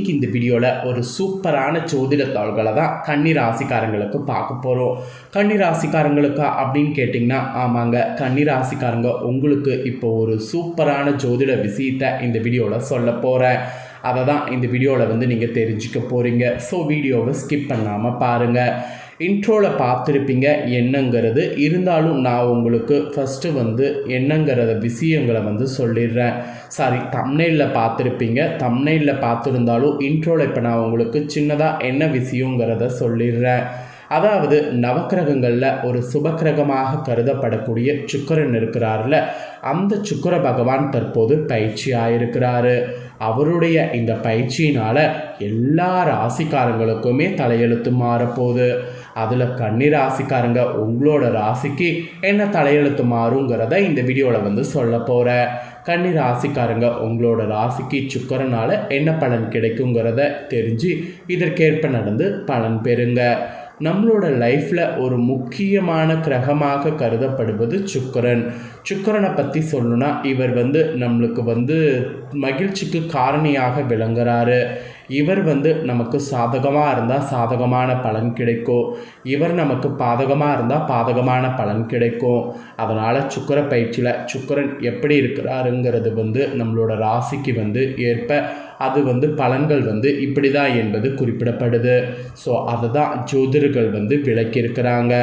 இன்றைக்கி இந்த வீடியோவில் ஒரு சூப்பரான ஜோதிட தாள்களை தான் கன்னி ராசிக்காரங்களுக்கு பார்க்க போகிறோம். கன்னி ராசிக்காரங்களுக்கா அப்படின்னு கேட்டிங்கன்னா ஆமாங்க, கன்னி ராசிக்காரங்க உங்களுக்கு இப்போ ஒரு சூப்பரான ஜோதிட விஷயத்தை இந்த வீடியோவில் சொல்ல போகிறேன். அதை தான் இந்த வீடியோவில் நீங்கள் தெரிஞ்சுக்க போகிறீங்க. ஸோ வீடியோவை ஸ்கிப் பண்ணாமல் பாருங்கள். இன்ட்ரோவில் பார்த்துருப்பீங்க என்னங்கிறது, இருந்தாலும் நான் உங்களுக்கு ஃபஸ்ட்டு என்னங்கிறத விஷயங்களை சொல்லிடுறேன். சாரி, தம்ப்நெயிலில் பார்த்துருப்பீங்க. தம்ப்நெயிலில் பார்த்துருந்தாலும் இன்ட்ரோவில் இப்போ நான் உங்களுக்கு சின்னதாக என்ன விஷயங்கிறத சொல்லிடுறேன். அதாவது நவக்கிரகங்களில் ஒரு சுபக்கிரகமாக கருதப்படக்கூடிய சுக்கிரன் இருக்கிறார்ல, அந்த சுக்கிர பகவான் தற்போது பயிற்சி ஆயிருக்கிறாரு. அவருடைய இந்த பயிற்சியினால் எல்லா ராசிக்காரங்களுக்குமே தலையெழுத்து மாறப்போகுது. அதில் கன்னி ராசிக்காரங்க உங்களோட ராசிக்கு என்ன தலையெழுத்து மாறுங்கிறத இந்த வீடியோவில் சொல்ல போகிறேன். கன்னி ராசிக்காரங்க உங்களோட ராசிக்கு சுக்கிரனால் என்ன பலன் கிடைக்குங்கிறத தெரிஞ்சு இதற்கேற்ப நடந்து பலன் பெறுங்க. நம்மளோட லைஃப்பில் ஒரு முக்கியமான கிரகமாக கருதப்படுவது சுக்கிரன். சுக்கிரனை பற்றி சொல்லணும்னா இவர் நம்மளுக்கு மகிழ்ச்சிக்கு காரணியாக விளங்குறாரு. இவர் நமக்கு சாதகமாக இருந்தால் சாதகமான பலன் கிடைக்கும், இவர் நமக்கு பாதகமாக இருந்தால் பாதகமான பலன் கிடைக்கும். அதனால் சுக்கிர பயிற்சியில் சுக்கிரன் எப்படி இருக்கிறாருங்கிறது நம்மளோட ராசிக்கு ஏற்ப அது பலன்கள் இப்படி தான் என்பது குறிப்பிடப்படுது. ஸோ அதை தான் ஜோதிடர்கள் விளக்கியிருக்கிறாங்க.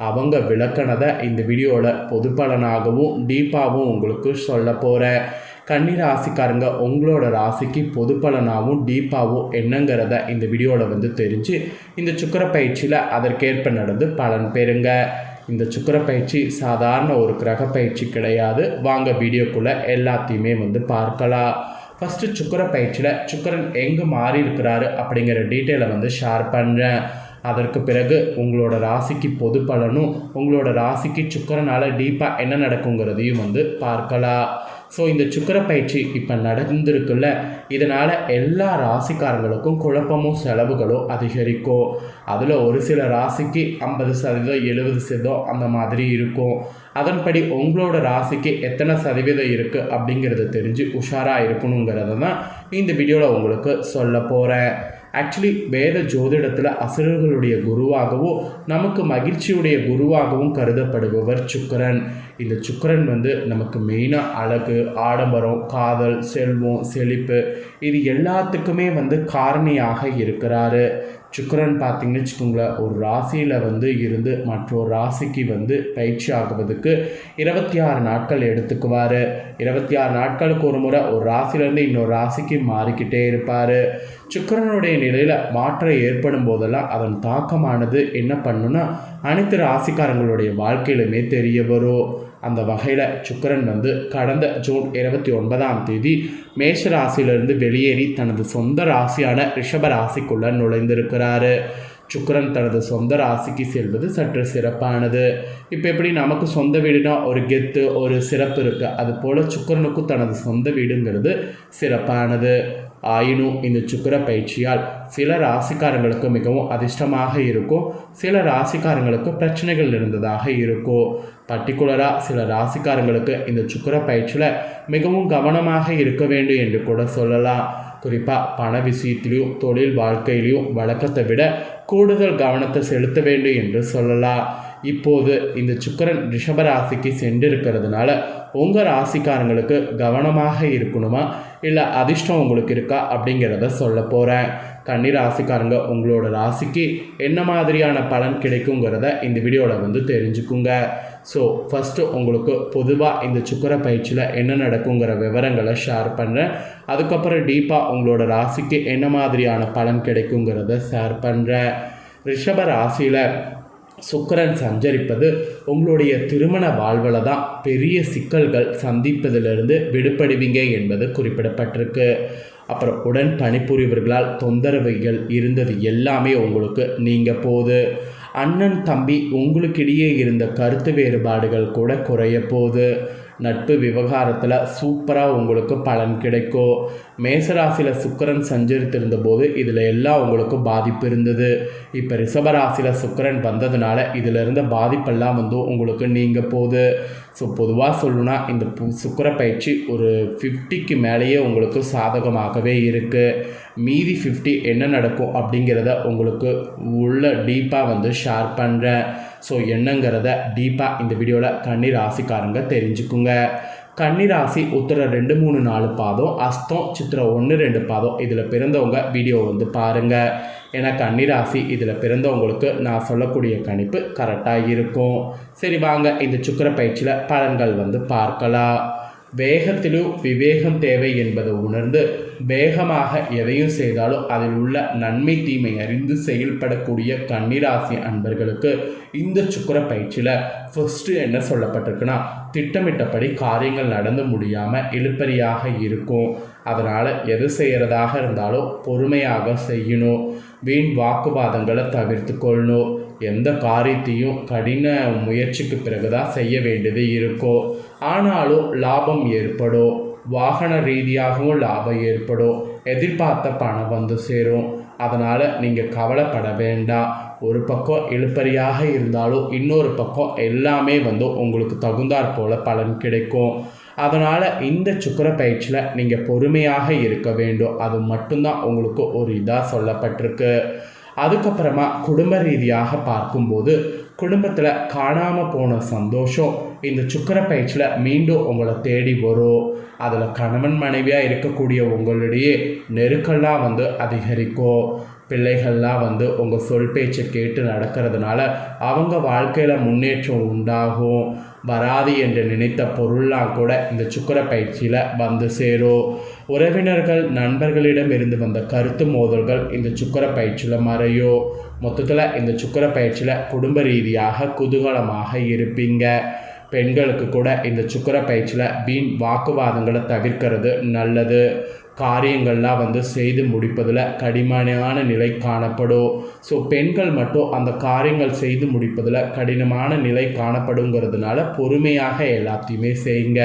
அவங்க விளக்கினதை இந்த வீடியோவில் பொது பலனாகவும் டீப்பாகவும் உங்களுக்கு சொல்ல போகிறேன். கன்னி ராசிக்காரங்க உங்களோட ராசிக்கு பொது பலனாகவும் டீப்பாகவும் என்னங்கிறத இந்த வீடியோவில் தெரிஞ்சு இந்த சுக்கிர பயிற்சியில் அதற்கேற்ப நடந்து பலன் பெறுங்க. இந்த சுக்கிர பயிற்சி சாதாரண ஒரு கிரக பயிற்சி கிடையாது. வாங்க வீடியோக்குள்ளே எல்லாத்தையுமே பார்க்கலாம். ஃபஸ்ட்டு சுக்கிர பயிற்சியில் சுக்கிரன் எங்கே மாறி இருக்கிறாரு அப்படிங்கிற டீட்டெயிலை ஷேர் பண்ணுறேன். அதற்கு பிறகு உங்களோட ராசிக்கு பொது பலனும் உங்களோட ராசிக்கு சுக்கிரனால் டீப்பாக என்ன நடக்குங்கிறதையும் பார்க்கலாம். ஸோ இந்த சுக்கிர பயிற்சி இப்போ நடந்திருக்குல்ல, இதனால் எல்லா ராசிக்காரங்களுக்கும் குழப்பமும் செலவுகளும் அதிகரிக்கும். அதில் ஒரு சில ராசிக்கு 50%, 70% அந்த மாதிரி இருக்கும். அதன்படி உங்களோட ராசிக்கு எத்தனை சதவீதம் இருக்குது அப்படிங்கிறத தெரிஞ்சு உஷாராக இருக்கணுங்கிறத தான் இந்த வீடியோவில் உங்களுக்கு சொல்ல போகிறேன். ஆக்சுவலி வேத ஜோதிடத்தில் அசுரர்களுடைய குருவாகவும் நமக்கு மகிழ்ச்சியுடைய குருவாகவும் கருதப்படுபவர் சுக்கிரன். இந்த சுக்கிரன் நமக்கு மெயினாக அழகு, ஆடம்பரம், காதல், செல்வம், செழிப்பு இது எல்லாத்துக்குமே காரணியாக இருக்கிறாரு. சுக்கிரன் பார்த்திங்கன்னு வச்சுக்கோங்களேன், ஒரு ராசியில் இருந்து மற்றொரு ராசிக்கு பயிற்சி ஆகுவதுக்கு 26 நாட்கள் எடுத்துக்குவார். 26 நாட்களுக்கு ஒரு முறை ஒரு ராசியிலேருந்து இன்னொரு ராசிக்கு மாறிக்கிட்டே இருப்பார். சுக்கிரனுடைய நிலையில் மாற்றம் ஏற்படும் போதெல்லாம் அதன் தாக்கமானது என்ன பண்ணுன்னா அனைத்து ராசிக்காரங்களுடைய வாழ்க்கையிலுமே தெரிய வரும். அந்த வகையில் சுக்கிரன் கடந்த ஜூன் 29ஆம் தேதி மேஷ ராசியிலிருந்து வெளியேறி தனது சொந்த ராசியான ரிஷப ராசிக்குள்ளே நுழைந்திருக்கிறாரு. சுக்கிரன் தனது சொந்த ராசிக்கு செல்வது சற்று சிறப்பானது. இப்போ எப்படி நமக்கு சொந்த வீடுனா ஒரு கெத்து, ஒரு சிறப்பு இருக்குது, அதுபோல் சுக்கிரனுக்கும் தனது சொந்த வீடுங்கிறது சிறப்பானது. ஆயினும் இந்த சுக்கிர பயிற்சியால் சில ராசிக்காரங்களுக்கு மிகவும் அதிர்ஷ்டமாக இருக்கும், சில ராசிக்காரங்களுக்கு பிரச்சனைகள் இருந்ததாக இருக்கும். பர்டிகுலராக சில ராசிக்காரங்களுக்கு இந்த சுக்கிர பயிற்சியில் மிகவும் கவனமாக இருக்க வேண்டும் என்று கூட சொல்லலாம். குறிப்பாக பண விஷயத்திலையும் தொழில் வாழ்க்கையிலையும் வழக்கத்தை விட கூடுதல் கவனத்தை செலுத்த வேண்டும் என்று சொல்லலாம். இப்போது இந்த சுக்கிரன் ரிஷபராசிக்கு சென்றிருக்கிறதுனால உங்கள் ராசிக்காரங்களுக்கு கவனமாக இருக்கணுமா இல்லை அதிர்ஷ்டம் உங்களுக்கு இருக்கா அப்படிங்கிறத சொல்ல போகிறேன். கன்னி ராசிக்காரங்க உங்களோட ராசிக்கு என்ன மாதிரியான பலன் கிடைக்குங்கிறத இந்த வீடியோவில் தெரிஞ்சுக்குங்க. ஸோ ஃபஸ்ட்டு உங்களுக்கு பொதுவாக இந்த சுக்கிர பயிற்சியில் என்ன நடக்குங்கிற விவரங்களை ஷேர் பண்ணுறேன். அதுக்கப்புறம் டீப்பாக உங்களோட ராசிக்கு என்ன மாதிரியான பலன் கிடைக்குங்கிறத ஷேர் பண்ணுறேன். ரிஷப ராசியில் சுக்கிரன் சஞ்சரிப்பது உங்களுடைய திருமண வாழ்வில் தான் பெரிய சிக்கல்கள் சந்திப்பதிலிருந்து விடுபடுவீங்க என்பது குறிப்பிடப்பட்டிருக்கு. அப்புறம் உடன் பணிபுரிவர்களால் தொந்தரவுகள் இருந்தது எல்லாமே உங்களுக்கு நீங்கள் போகுது. அண்ணன் தம்பி உங்களுக்கிடையே இருந்த கருத்து வேறுபாடுகள் கூட குறைய போகுது. நட்பு விவகாரத்தில் சூப்பராக உங்களுக்கு பலன் கிடைக்கும். மேசராசியில் சுக்கிரன் சஞ்சரித்திருந்த போது இதில் எல்லாம் உங்களுக்கு பாதிப்பு இருந்தது. இப்போ ரிஷபராசியில் சுக்கிரன் வந்ததுனால இதில் இருந்த பாதிப்பெல்லாம் வந்து உங்களுக்கு நீங்க போகுது. ஸோ பொதுவாக சொல்லணும்னா இந்த சுக்கிர பயிற்சி ஒரு 50க்கு மேலேயே உங்களுக்கு சாதகமாகவே இருக்குது. மீதி 50 என்ன நடக்கும் அப்படிங்கிறத உங்களுக்கு உள்ள டீப்பாக வந்து ஷேர் பண்ணுறேன். ஸோ என்னங்கிறத டீப்பாக இந்த வீடியோவில் கன்னி ராசிக்காரங்க தெரிஞ்சுக்குங்க. கன்னி ராசி உத்திர 2, 3, 4 பாதம், அஸ்தம், சித்திரை 1, 2 பாதம் இதில் பிறந்தவங்க வீடியோ வந்து பாருங்கள். ஏன்னா கன்னி ராசி இதில் பிறந்தவங்களுக்கு நான் சொல்லக்கூடிய கணிப்பு கரெக்டாக இருக்கும். சரி வாங்க இந்த சுக்கிர பயிற்சியில் பலன்கள் வந்து பார்க்கலாம். வேகத்திலும் விவேகம் தேவை என்பதை உணர்ந்து வேகமாக எதையும் செய்தாலும் அதில் உள்ள நன்மை தீமை அறிந்து செயல்படக்கூடிய கன்னிராசி அன்பர்களுக்கு இந்த சுக்கிர பயிற்சியில் ஃபர்ஸ்ட்டு என்ன சொல்லப்பட்டிருக்குன்னா, திட்டமிட்டபடி காரியங்கள் நடந்து முடியாமல் இழுபறியாக இருக்கும். அதனால் எது செய்கிறதாக இருந்தாலும் பொறுமையாக செய்யணும். வீண் வாக்குவாதங்களை தவிர்த்து கொள்ளணும். எந்த காரியத்தையும் கடின முயற்சிக்கு பிறகுதான் செய்ய வேண்டியது இருக்கும். ஆனாலும் லாபம் ஏற்படும். வாகன ரீதியாகவும் லாபம் ஏற்படும். எதிர்பார்த்த பணம் வந்து சேரும். அதனால் நீங்கள் கவலைப்பட வேண்டாம். ஒரு பக்கம் இழுபறியாக இருந்தாலும் இன்னொரு பக்கம் எல்லாமே வந்து உங்களுக்கு தகுந்தாற் போல பலன் கிடைக்கும். அதனால் இந்த சுக்கிர பயிற்சியில் நீங்கள் பொறுமையாக இருக்க வேண்டும். அது மட்டும்தான் உங்களுக்கு ஒரு இதாக சொல்லப்பட்டிருக்கு. அதுக்கப்புறமா குடும்ப ரீதியாக பார்க்கும்போது குடும்பத்தில் காணாமல் போன சந்தோஷம் இந்த சுக்கிர பயிற்சியில் மீண்டும் உங்களை தேடி வரும். அதில் கணவன் மனைவியாக இருக்கக்கூடிய உங்களுடைய நெருக்கெல்லாம் வந்து அதிகரிக்கும். பிள்ளைகள்லாம் வந்து உங்கள் சொல் பேச்சை கேட்டு நடக்கிறதுனால அவங்க வாழ்க்கையில் முன்னேற்றம் உண்டாகும். வராது என்று நினைத்த பொருள்லாம் கூட இந்த சுக்கிர பயிற்சியில் வந்து சேரும். உறவினர்கள் நண்பர்களிடம் இருந்து வந்த கருத்து மோதல்கள் இந்த சுக்கிர பயிற்சியில் மறையும். மொத்தத்தில் இந்த சுக்கிர பயிற்சியில் குடும்ப ரீதியாக குதூகலமாக இருப்பீங்க. பெண்களுக்கு கூட இந்த சுக்கிர பயிற்சியில் வீண் வாக்குவாதங்களை தவிர்க்கிறது நல்லது. காரியங்கள்லாம் வந்து செய்து முடிப்பதில் கடினமான நிலை காணப்படும். ஸோ பெண்கள் மட்டும் அந்த காரியங்கள் செய்து முடிப்பதில் கடினமான நிலை காணப்படுங்கிறதுனால பொறுமையாக எல்லாத்தையுமே செய்யுங்க.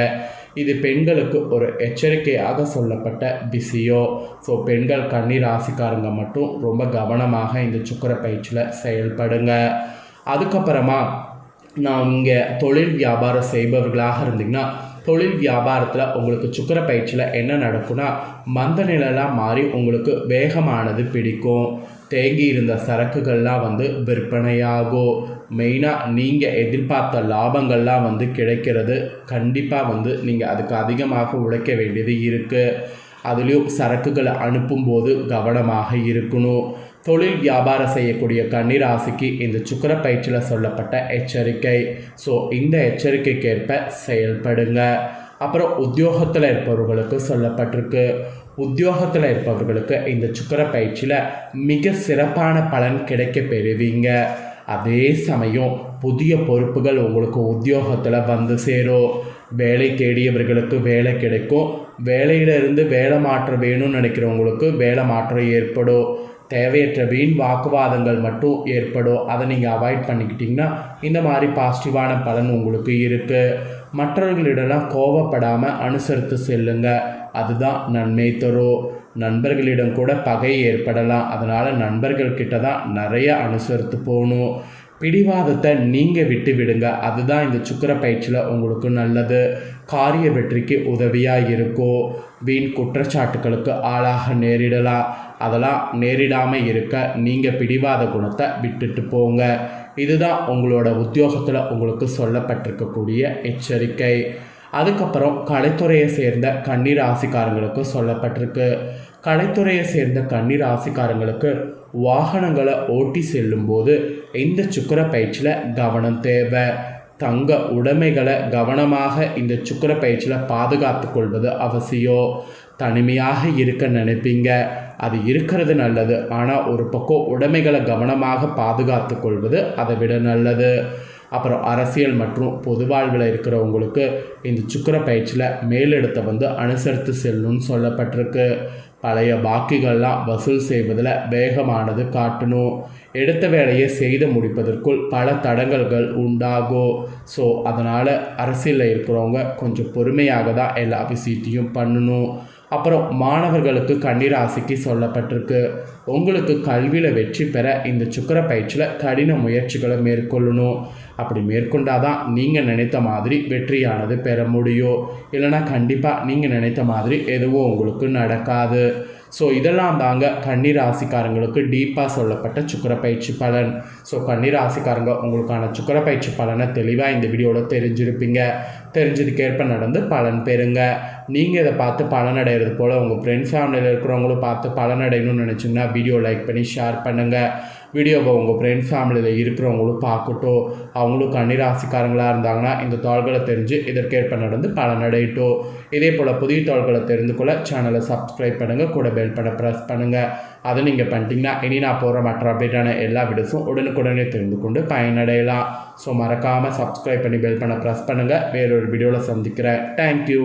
இது பெண்களுக்கு ஒரு எச்சரிக்கையாக சொல்லப்பட்ட விஷயம். ஸோ பெண்கள் கன்னி ராசிக்காரங்க மட்டும் ரொம்ப கவனமாக இந்த சுக்கிர பயிற்சியில் செயல்படுங்க. அதுக்கப்புறமா நான் இங்கே தொழில் வியாபாரம் செய்பவர்களாக இருந்தீங்கன்னா தொழில் வியாபாரத்தில் உங்களுக்கு சுக்கிர பயிற்சியில் என்ன நடக்கும்னா, மந்த நிலைலாம் மாறி உங்களுக்கு வேகமானது பிடிக்கும். தேங்கி இருந்த சரக்குகள்லாம் வந்து விற்பனையாகும். மெயினாக நீங்கள் எதிர்பார்த்த லாபங்கள்லாம் வந்து கிடைக்கிறது. கண்டிப்பாக வந்து நீங்கள் அதுக்கு அதிகமாக உழைக்க வேண்டியது இருக்குது. அதுலேயும் சரக்குகளை அனுப்பும்போது கவனமாக இருக்கணும். தொழில் வியாபாரம் செய்யக்கூடிய கன்னிராசிக்கு இந்த சுக்கிர பயிற்சியில் சொல்லப்பட்ட எச்சரிக்கை. ஸோ இந்த எச்சரிக்கைக்கேற்ப செயல்படுங்க. அப்புறம் உத்தியோகத்தில் இருப்பவர்களுக்கு சொல்லப்பட்டிருக்கு. உத்தியோகத்தில் இருப்பவர்களுக்கு இந்த சுக்கிர பயிற்சியில் மிக சிறப்பான பலன் கிடைக்க பெறுவீங்க. அதே சமயம் புதிய பொறுப்புகள் உங்களுக்கு உத்தியோகத்தில் வந்து சேரும். வேலை தேடியவர்களுக்கு வேலை கிடைக்கும். வேலையிலிருந்து வேலை மாற்றம் வேணும்னு நினைக்கிறவங்களுக்கு வேலை மாற்றம் ஏற்படும். தேவையற்ற வீண் வாக்குவாதங்கள் மட்டும் ஏற்படும். அதை நீங்கள் அவாய்ட் பண்ணிக்கிட்டிங்கன்னா இந்த மாதிரி பாசிட்டிவான பலன் உங்களுக்கு இருக்குது. மற்றவர்களிடலாம் கோவப்படாமல் அனுசரித்து செல்லுங்க. அதுதான் நன்மை தரும். நண்பர்களிடம் கூட பகை ஏற்படலாம். அதனால் நண்பர்கள்கிட்ட தான் நிறைய அனுசரித்து போகணும். பிடிவாதத்தை நீங்கள் விட்டு விடுங்க. அதுதான் இந்த சுக்கிர பயிற்சியில் உங்களுக்கு நல்லது. காரிய வெற்றிக்கு உதவியாக இருக்கும். வீண் குற்றச்சாட்டுகளுக்கு ஆளாக நேரிடலாம். அதெல்லாம் நேரிடாமல் இருக்க நீங்கள் பிடிவாத குணத்தை விட்டுட்டு போங்க. இதுதான் உங்களோட உத்தியோகத்தில் உங்களுக்கு சொல்லப்பட்டிருக்கக்கூடிய எச்சரிக்கை. அதுக்கப்புறம் கலைத்துறையை சேர்ந்த கன்னி ராசிக்காரங்களுக்கு சொல்லப்பட்டிருக்கு. கலைத்துறையை சேர்ந்த கன்னி ராசிக்காரங்களுக்கு வாகனங்களை ஓட்டி செல்லும்போது இந்த சுக்கிர பயிற்சியில் கவனம் தேவை. தங்க உடைமைகளை கவனமாக இந்த சுக்கிர பயிற்சியில் பாதுகாத்து கொள்வது அவசியம். தனிமையாக இருக்க நினைப்பீங்க, அது இருக்கிறது நல்லது. ஆனால் ஒரு பக்கம் உடைமைகளை கவனமாக பாதுகாத்து கொள்வது அதை விட நல்லது. அப்புறம் அரசியல் மற்றும் பொது வாழ்வில் இருக்கிறவங்களுக்கு இந்த சுக்கிர பயிற்சியில் மேலிடத்தை வந்து அனுசரித்து செல்லணும்னு சொல்லப்பட்டிருக்கு. பழைய பாக்கிகள்லாம் வசூல் செய்வதில் வேகமானது காட்டணும். எடுத்த வேலையை செய்து முடிப்பதற்குள் பல தடங்கல்கள் உண்டாகும். ஸோ அதனால் அரசியலில் இருக்கிறவங்க கொஞ்சம் பொறுமையாக தான் எல்லா விஷயத்தையும் பண்ணணும். அப்புறம் மாணவர்களுக்கு கன்னிராசிக்கு சொல்லப்பட்டிருக்கு, உங்களுக்கு கல்வியில் வெற்றி பெற இந்த சுக்கிர பயிற்சியில் கடின முயற்சிகளை மேற்கொள்ளணும். அப்படி மேற்கொண்டாதான் நீங்கள் நினைத்த மாதிரி வெற்றியானது பெற முடியும். இல்லைனா கண்டிப்பாக நீங்கள் நினைத்த மாதிரி எதுவும் உங்களுக்கு நடக்காது. ஸோ இதெல்லாம் தாங்க கன்னிராசிக்காரங்களுக்கு டீப்பாக சொல்லப்பட்ட சுக்கிர பயிற்சி பலன். ஸோ கன்னிராசிக்காரங்க உங்களுக்கான சுக்கிர பயிற்சி பலனை தெளிவாக இந்த வீடியோவில் தெரிஞ்சிருப்பீங்க. தெரிஞ்சதுக்கேற்ப நடந்து பலன் பெறுங்க. நீங்கள் இதை பார்த்து பலனடைகிறது போல் உங்கள் ஃப்ரெண்ட்ஸ் ஃபேமிலியில் இருக்கிறவங்களும் பார்த்து பலனடையணும்னு நினச்சிங்கன்னா வீடியோ லைக் பண்ணி ஷேர் பண்ணுங்கள். வீடியோவை உங்கள் ஃப்ரெண்ட்ஸ் ஃபேமிலியில் இருக்கிறவங்களும் பார்க்கட்டும். அவங்களும் கன்னிராசிக்காரங்களாக இருந்தாங்கன்னா இந்த தாள்களை தெரிஞ்சு இதற்கேற்ப நடந்து பலனடையட்டும். இதே போல் புதிய தாள்களை தெரிந்து கொள்ள சேனலை சப்ஸ்கிரைப் பண்ணுங்கள், கூட பெல் பட்டனை ப்ரெஸ் பண்ணுங்கள். அதை நீங்கள் பண்ணிட்டீங்கன்னா இனி நான் போகிற மற்ற அப்டேட்டான எல்லா வீடியோஸும் உடனுக்குடனே தெரிந்து கொண்டு பயனடையலாம். ஸோ மறக்காமல் சப்ஸ்கிரைப் பண்ணி பெல் பண்ண ப்ரெஸ் பண்ணுங்கள். வேறொரு வீடியோவில் சந்திக்கிறேன். தேங்க்யூ.